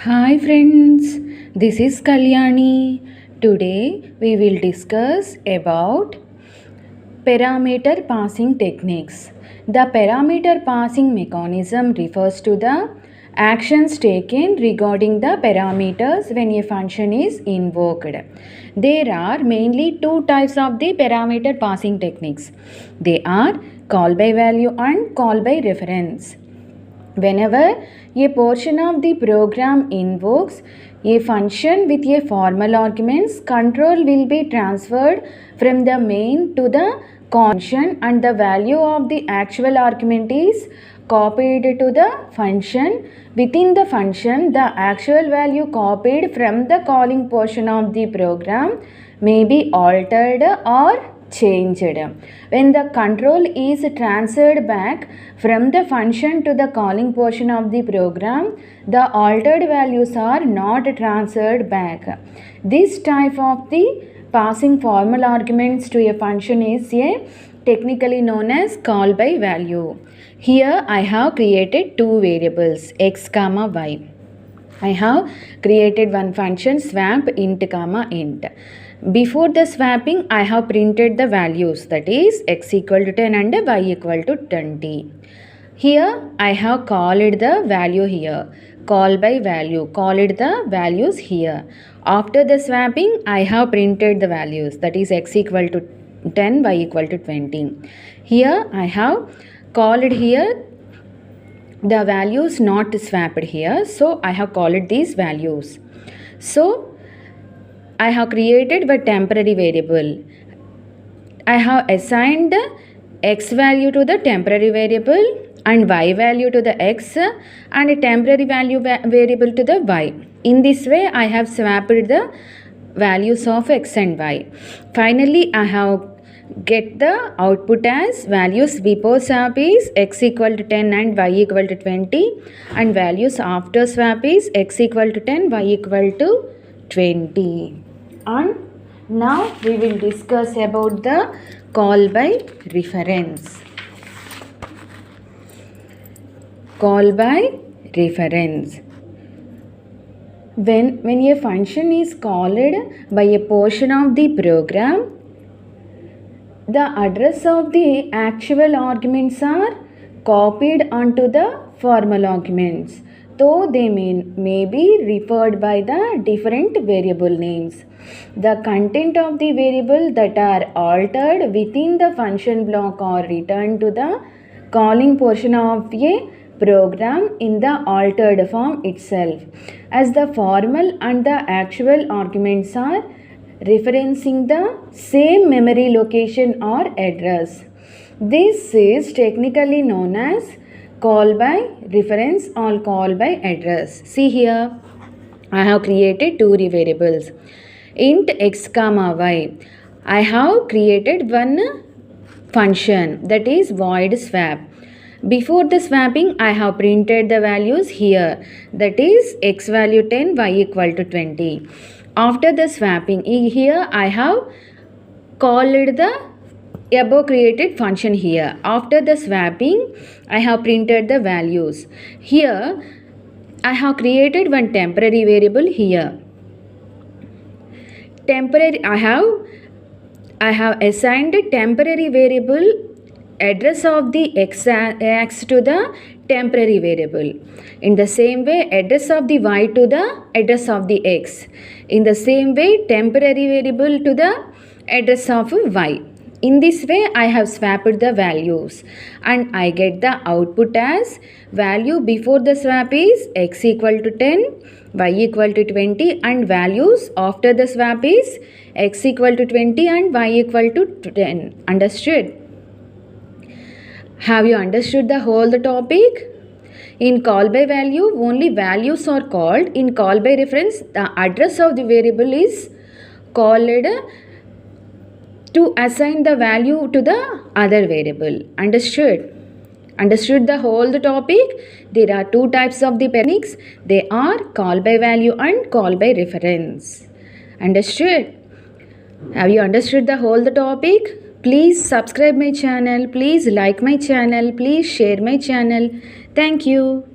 Hi friends, this is Kalyani. Today we will discuss about parameter passing techniques. The parameter passing mechanism refers to the actions taken regarding the parameters when a function is invoked. There are mainly two types of the parameter passing techniques. They are call by value and call by reference. Whenever a portion of the program invokes a function with a formal arguments, control will be transferred from the main to the function and the value of the actual argument is copied to the function. Within the function, the actual value copied from the calling portion of the program may be altered or changed. When the control is transferred back from the function to the calling portion of the program, the altered values are not transferred back. This type of the passing formal arguments to a function is technically known as call by value. Here I have created two variables x comma y. I have created one function swap int comma int. Before the swapping, I have printed the values, that is x equal to 10 and y equal to 20. Here I have called the value here, call by value, called the values here. After the swapping, I have printed the values, that is x equal to 10, y equal to 20. Here I have called here the values not swapped here, so I have called these values. So I have created a temporary variable. I have assigned the x value to the temporary variable and y value to the x and a temporary value variable to the y. In this way, I have swapped the values of x and y. Finally, I have get the output as values before swap is x equal to 10 and y equal to 20 and values after swap is x equal to 10, y equal to 20. And now we will discuss about the call by reference. Call by reference. When a function is called by a portion of the program, the address of the actual arguments are copied onto the formal arguments, though they may be referred by the different variable names. The content of the variable that are altered within the function block are returned to the calling portion of a program in the altered form itself, as the formal and the actual arguments are referencing the same memory location or address. This is technically known as call by reference or call by address. See here, I have created two variables, int x comma y. I have created one function, that is void swap. Before the swapping, I have printed the values here, that is x value 10, y equal to 20. After the swapping, here I have called the above created function here. After the swapping, I have printed the values. Here I have created one temporary variable here. I have assigned a temporary variable address of the x to the temporary variable. In the same way, address of the y to the address of the x. In the same way, temporary variable to the address of y. In this way, I have swapped the values and I get the output as value before the swap is x equal to 10, y equal to 20 and values after the swap is x equal to 20 and y equal to 10. Understood? Have you understood the whole topic? In call by value, only values are called. In call by reference, the address of the variable is called to assign the value to the other variable. Understood? Understood the whole topic? There are two types of the techniques. They are call by value and call by reference. Understood? Have you understood the whole topic? Please subscribe my channel. Please like my channel. Please share my channel. Thank you.